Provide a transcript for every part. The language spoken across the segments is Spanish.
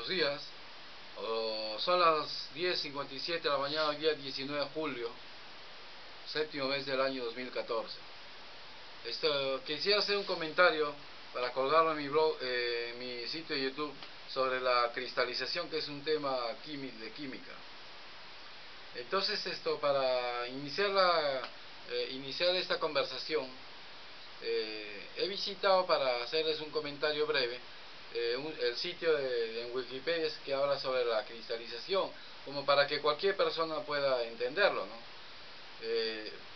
buenos días. Son las 10:57 de la mañana, hoy día 19 de julio, séptimo mes del año 2014. Quisiera hacer un comentario para colgarlo en mi blog, en mi sitio de YouTube, sobre la cristalización, que es un tema de química. Entonces, para iniciar esta conversación, he visitado, para hacerles un comentario breve, el sitio en Wikipedia que habla sobre la cristalización, como para que cualquier persona pueda entenderlo, ¿no?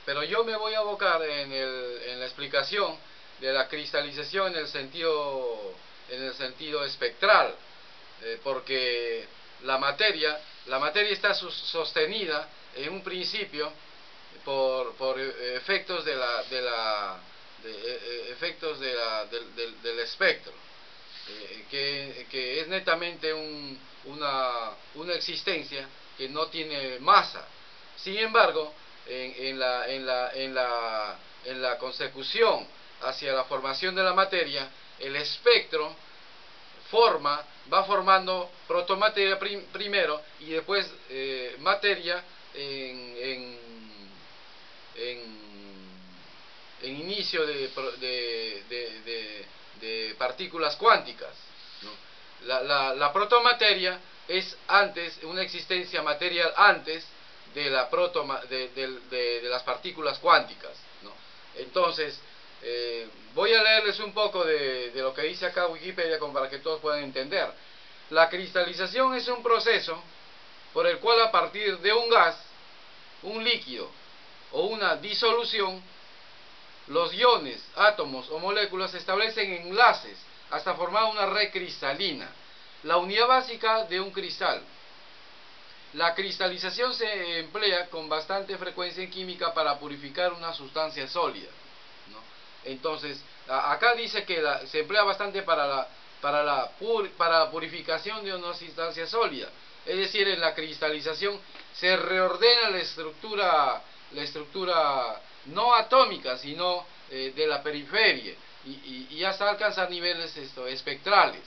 Pero yo me voy a abocar en la explicación de la cristalización en el sentido espectral, porque la materia está sostenida en un principio por efectos del espectro, que es netamente una existencia que no tiene masa. Sin embargo, en la consecución hacia la formación de la materia, el espectro va formando protomateria primero y después materia en inicio de partículas cuánticas, ¿no? La protomateria es antes, una existencia material antes de las partículas cuánticas, ¿no? Entonces, voy a leerles un poco de lo que dice acá Wikipedia, como para que todos puedan entender. La cristalización es un proceso por el cual, a partir de un gas, un líquido o una disolución, los iones, átomos o moléculas establecen enlaces hasta formar una red cristalina, la unidad básica de un cristal. La cristalización se emplea con bastante frecuencia en química para purificar una sustancia sólida, ¿no? Entonces, acá dice que se emplea bastante para la purificación de una sustancia sólida. Es decir, en la cristalización se reordena la estructura no atómica, sino de la periferia, y hasta alcanzar niveles espectrales.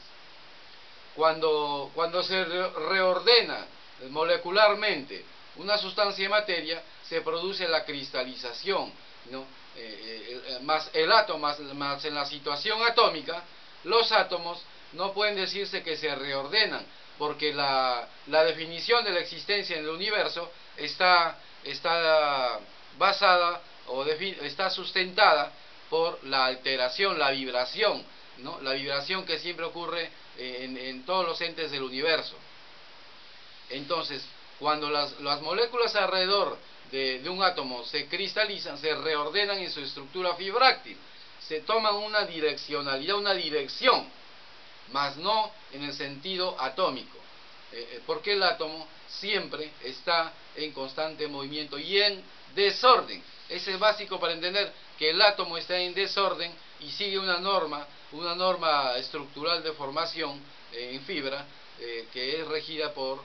Cuando se reordena molecularmente una sustancia de materia, se produce la cristalización, ¿no? Más el átomo, más en la situación atómica, los átomos no pueden decirse que se reordenan, porque la definición de la existencia en el universo está basada está sustentada por la alteración, la vibración, ¿no? La vibración que siempre ocurre en todos los entes del universo. Entonces, cuando las moléculas alrededor de un átomo se cristalizan, se reordenan en su estructura fibráctil, se toman una direccionalidad, una dirección, mas no en el sentido atómico, porque el átomo siempre está en constante movimiento y en desorden. Ese es básico para entender que el átomo está en desorden y sigue una norma estructural de formación en fibra, que es regida por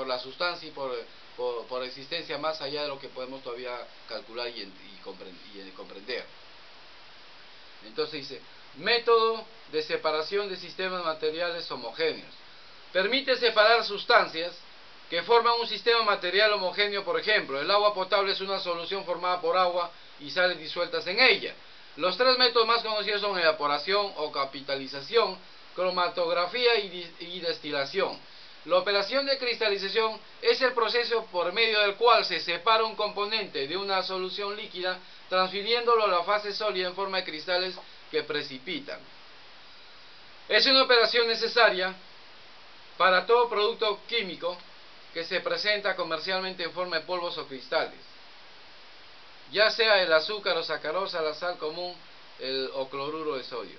la sustancia y por existencia más allá de lo que podemos todavía calcular y comprender. Entonces dice: método de separación de sistemas materiales homogéneos. Permite separar sustancias que forman un sistema material homogéneo. Por ejemplo, el agua potable es una solución formada por agua y sales disueltas en ella. Los tres métodos más conocidos son evaporación o capitalización, cromatografía y destilación. La operación de cristalización es el proceso por medio del cual se separa un componente de una solución líquida, transfiriéndolo a la fase sólida en forma de cristales que precipitan. Es una operación necesaria para todo producto químico que se presenta comercialmente en forma de polvos o cristales, ya sea el azúcar o sacarosa, la sal común o cloruro de sodio.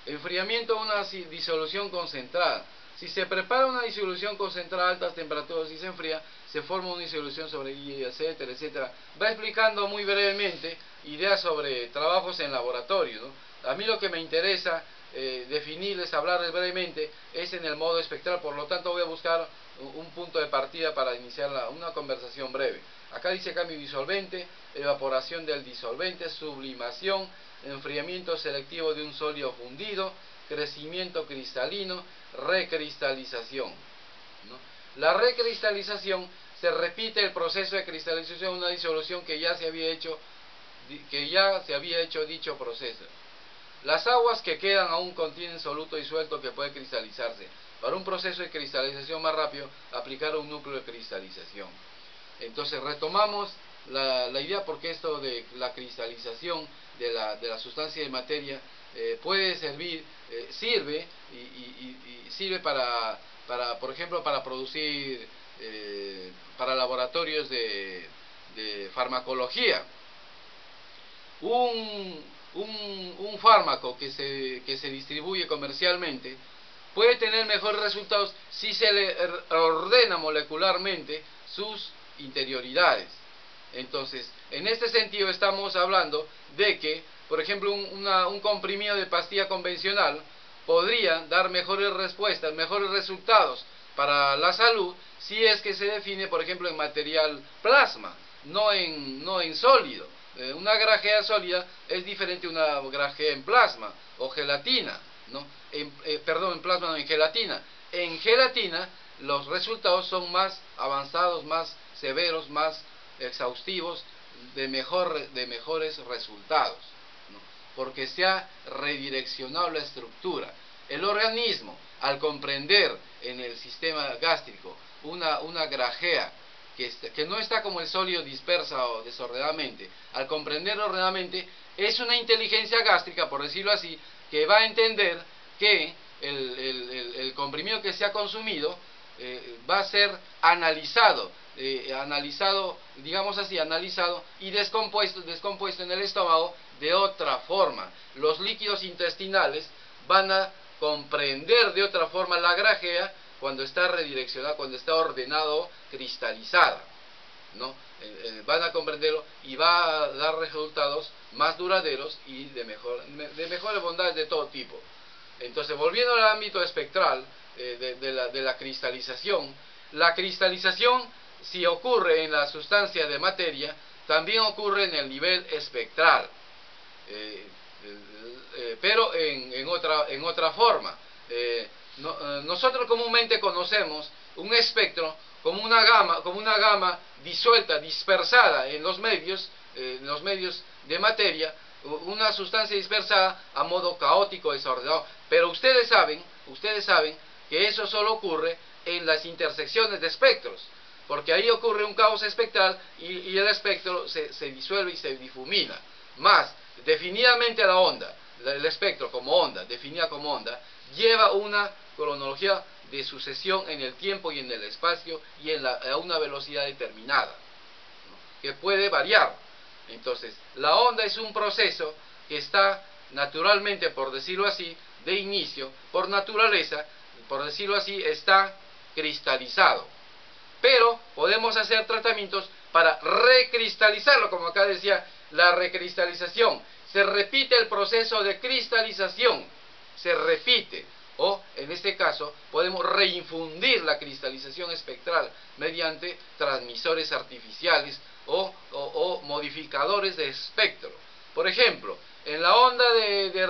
Enfriamiento de una disolución concentrada. Si se prepara una disolución concentrada a altas temperaturas y se enfría, se forma una disolución sobre ella, etcétera, etcétera. Va explicando muy brevemente ideas sobre trabajos en laboratorio, ¿no? A mí lo que me interesa definirles, hablarles brevemente, es en el modo espectral. Por lo tanto, voy a buscar un punto de partida para iniciar una conversación breve. Acá dice cambio disolvente, evaporación del disolvente, sublimación, enfriamiento selectivo de un sólido fundido, crecimiento cristalino, recristalización, ¿no? La recristalización se repite el proceso de cristalización de una disolución que ya se había hecho dicho proceso. Las aguas que quedan aún contienen soluto disuelto que puede cristalizarse. Para un proceso de cristalización más rápido, aplicar un núcleo de cristalización. Entonces retomamos la idea, porque esto de la cristalización de la sustancia de materia puede servir, sirve para, por ejemplo, para producir, para laboratorios de farmacología. Un fármaco que se distribuye comercialmente puede tener mejores resultados si se le ordena molecularmente sus interioridades. Entonces, en este sentido estamos hablando de que, por ejemplo, un comprimido de pastilla convencional podría dar mejores respuestas, mejores resultados para la salud si es que se define, por ejemplo, en material plasma, no en sólido. Una grajea sólida es diferente a una grajea en plasma o gelatina, ¿no? En plasma no, en gelatina. En gelatina los resultados son más avanzados, más severos, más exhaustivos, de mejores resultados, ¿no? Porque se ha redireccionado la estructura. El organismo, al comprender en el sistema gástrico una grajea que no está como el sólido dispersa o desordenadamente, al comprender ordenadamente, es una inteligencia gástrica, por decirlo así, que va a entender que el comprimido que se ha consumido va a ser analizado, digamos así, analizado y descompuesto en el estómago de otra forma. Los líquidos intestinales van a comprender de otra forma la grajea cuando está redireccionada, cuando está ordenado, cristalizada, ¿no? Van a comprenderlo y va a dar resultados más duraderos y de mejores bondades de todo tipo. Entonces, volviendo al ámbito espectral de la cristalización, si ocurre en la sustancia de materia, también ocurre en el nivel espectral, pero en otra forma. Nosotros comúnmente conocemos un espectro como una gama disuelta, dispersada en los medios de materia, una sustancia dispersada a modo caótico, desordenado. Pero ustedes saben que eso solo ocurre en las intersecciones de espectros, porque ahí ocurre un caos espectral y el espectro se disuelve y se difumina. Más, definidamente la onda, el espectro como onda, definida como onda, lleva una cronología de sucesión en el tiempo y en el espacio y a una velocidad determinada, ¿no? Que puede variar. Entonces, la onda es un proceso que está naturalmente, por decirlo así, de inicio, por naturaleza, por decirlo así, está cristalizado. Pero podemos hacer tratamientos para recristalizarlo, como acá decía, la recristalización. Se repite el proceso de cristalización, se repite. O, en este caso, podemos reinfundir la cristalización espectral mediante transmisores artificiales o modificadores de espectro. Por ejemplo, en la onda de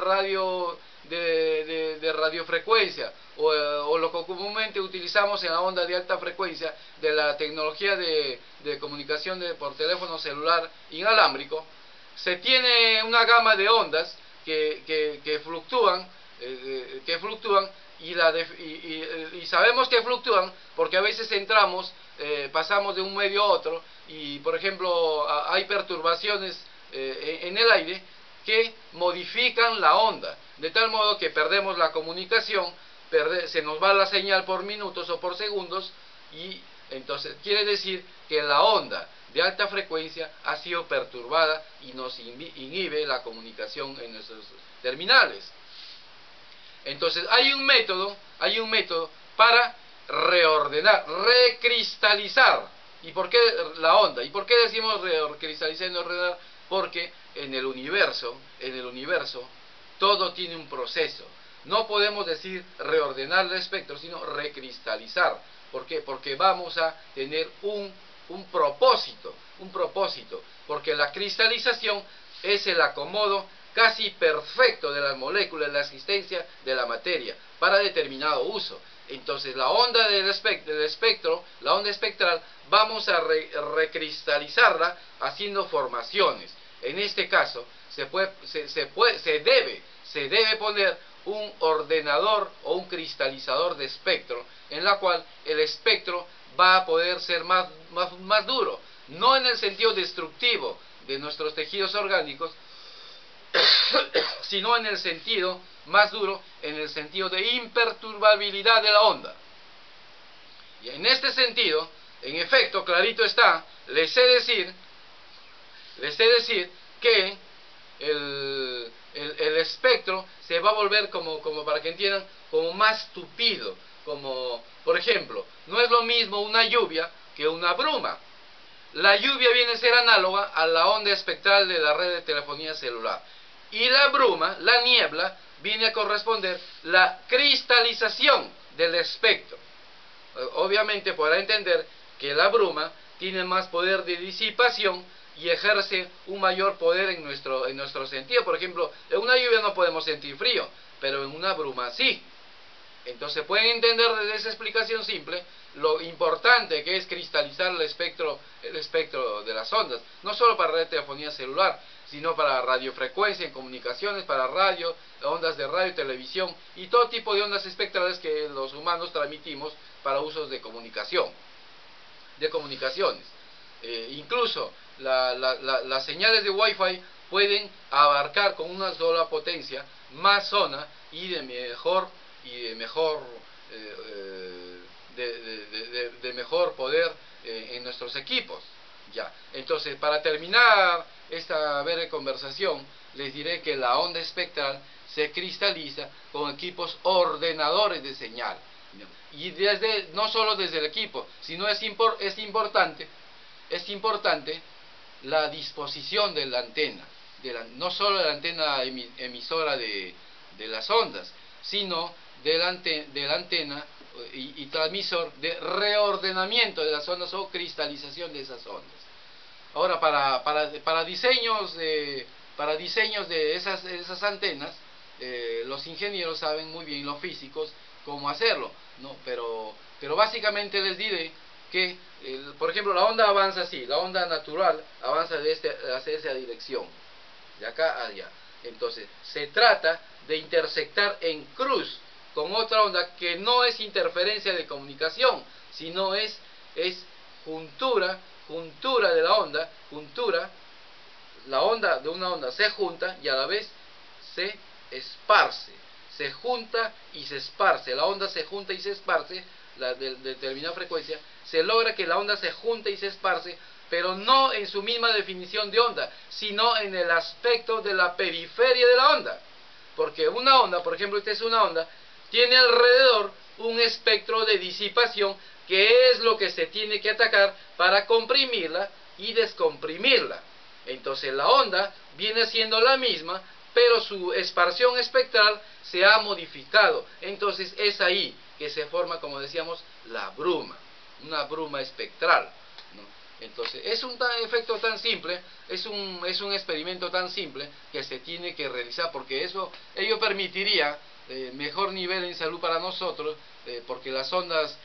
radiofrecuencia o lo que comúnmente utilizamos en la onda de alta frecuencia de la tecnología de comunicación por teléfono celular inalámbrico, se tiene una gama de ondas que fluctúan y sabemos que fluctúan porque a veces pasamos de un medio a otro y, por ejemplo, hay perturbaciones en el aire que modifican la onda, de tal modo que perdemos la comunicación, se nos va la señal por minutos o por segundos, y entonces quiere decir que la onda de alta frecuencia ha sido perturbada y nos inhibe la comunicación en nuestros terminales. Entonces hay un método para reordenar, recristalizar. ¿Y por qué la onda? ¿Y por qué decimos recristalizar y no reordenar? Porque en el universo todo tiene un proceso. No podemos decir reordenar el espectro, sino recristalizar. ¿Por qué? Porque vamos a tener un propósito, porque la cristalización es el acomodo casi perfecto de las moléculas, la existencia de la materia para determinado uso. Entonces la onda del espectro, la onda espectral, vamos a recristalizarla haciendo formaciones. En este caso se debe poner un ordenador o un cristalizador de espectro, en la cual el espectro va a poder ser más duro, no en el sentido destructivo de nuestros tejidos orgánicos, sino en el sentido más duro, en el sentido de imperturbabilidad de la onda. Y en este sentido, en efecto, clarito está, les sé decir que el espectro se va a volver, como para que entiendan, como más tupido, como, por ejemplo, no es lo mismo una lluvia que una bruma. La lluvia viene a ser análoga a la onda espectral de la red de telefonía celular. Y la bruma, la niebla, viene a corresponder la cristalización del espectro. Obviamente podrá entender que la bruma tiene más poder de disipación y ejerce un mayor poder en nuestro sentido. Por ejemplo, en una lluvia no podemos sentir frío, pero en una bruma sí. Entonces pueden entender desde esa explicación simple lo importante que es cristalizar el espectro de las ondas, no solo para red de telefonía celular, sino para radiofrecuencia en comunicaciones, para radio, ondas de radio y televisión y todo tipo de ondas espectrales que los humanos transmitimos para usos de comunicaciones. Incluso las señales de Wi-Fi pueden abarcar con una sola potencia más zona y de mejor poder en nuestros equipos. Ya. Entonces, para terminar esta breve conversación, les diré que la onda espectral se cristaliza con equipos ordenadores de señal. Y no solo desde el equipo, sino es importante la disposición de la antena, no solo de la antena emisora de las ondas, sino de la antena y transmisor de reordenamiento de las ondas o cristalización de esas ondas. Ahora, para diseños de esas antenas, los ingenieros saben muy bien, los físicos, cómo hacerlo, ¿no? Pero básicamente les diré que, por ejemplo, la onda avanza así, la onda natural avanza hacia esa dirección, de acá a allá. Entonces, se trata de intersectar en cruz con otra onda que no es interferencia de comunicación, sino es juntura de la onda, la onda de una onda se junta y a la vez se esparce, se junta y se esparce, la onda se junta y se esparce, de determinada frecuencia, se logra que la onda se junte y se esparce, pero no en su misma definición de onda, sino en el aspecto de la periferia de la onda. Porque una onda, por ejemplo, esta es una onda, tiene alrededor un espectro de disipación que es lo que se tiene que atacar para comprimirla y descomprimirla. Entonces la onda viene siendo la misma, pero su esparción espectral se ha modificado. Entonces es ahí que se forma, como decíamos, la bruma, una bruma espectral, ¿no? Entonces es un efecto tan simple, es un experimento tan simple que se tiene que realizar, porque ello permitiría mejor nivel en salud para nosotros, porque las ondas,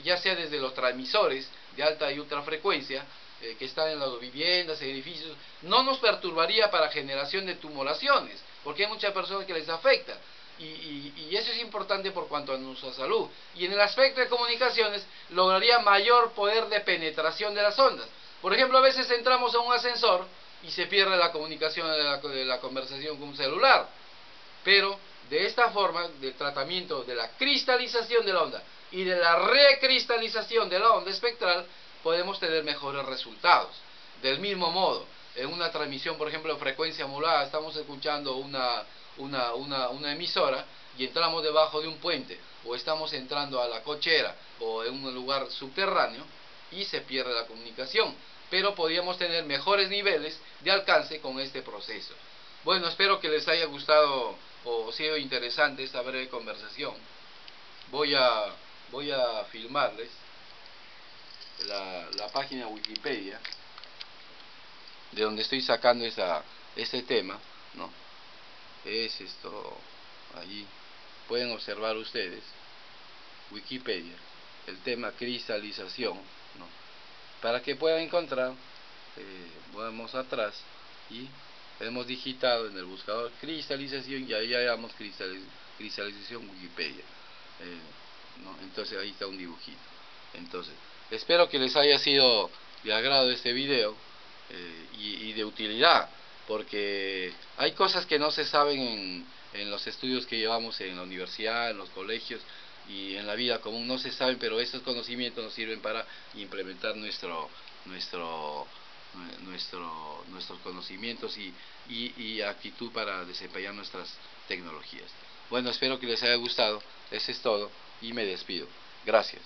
ya sea desde los transmisores de alta y ultra frecuencia, que están en las viviendas, edificios, no nos perturbaría para generación de tumoraciones, porque hay muchas personas que les afecta. Y eso es importante por cuanto a nuestra salud. Y en el aspecto de comunicaciones, lograría mayor poder de penetración de las ondas. Por ejemplo, a veces entramos a un ascensor y se pierde la comunicación de la conversación con un celular. Pero de esta forma, del tratamiento de la cristalización de la onda y de la recristalización de la onda espectral, podemos tener mejores resultados. Del mismo modo, en una transmisión, por ejemplo, de frecuencia modulada, estamos escuchando una emisora y entramos debajo de un puente, o estamos entrando a la cochera o en un lugar subterráneo y se pierde la comunicación, pero podríamos tener mejores niveles de alcance con este proceso. Bueno, espero que les haya gustado o sido interesante esta breve conversación. Voy a filmarles la página Wikipedia de donde estoy sacando este tema, ¿no? es esto, ahí pueden observar ustedes, Wikipedia, el tema cristalización, ¿no? Para que puedan encontrar, vamos atrás y hemos digitado en el buscador cristalización y ahí hallamos cristalización Wikipedia, ¿no? Entonces ahí está un dibujito. Entonces espero que les haya sido de agrado este video, y de utilidad, porque hay cosas que no se saben en los estudios que llevamos en la universidad, en los colegios y en la vida común, no se saben, pero estos conocimientos nos sirven para implementar nuestros conocimientos y actitud para desempeñar nuestras tecnologías. Bueno, espero que les haya gustado. Eso es todo y me despido. Gracias.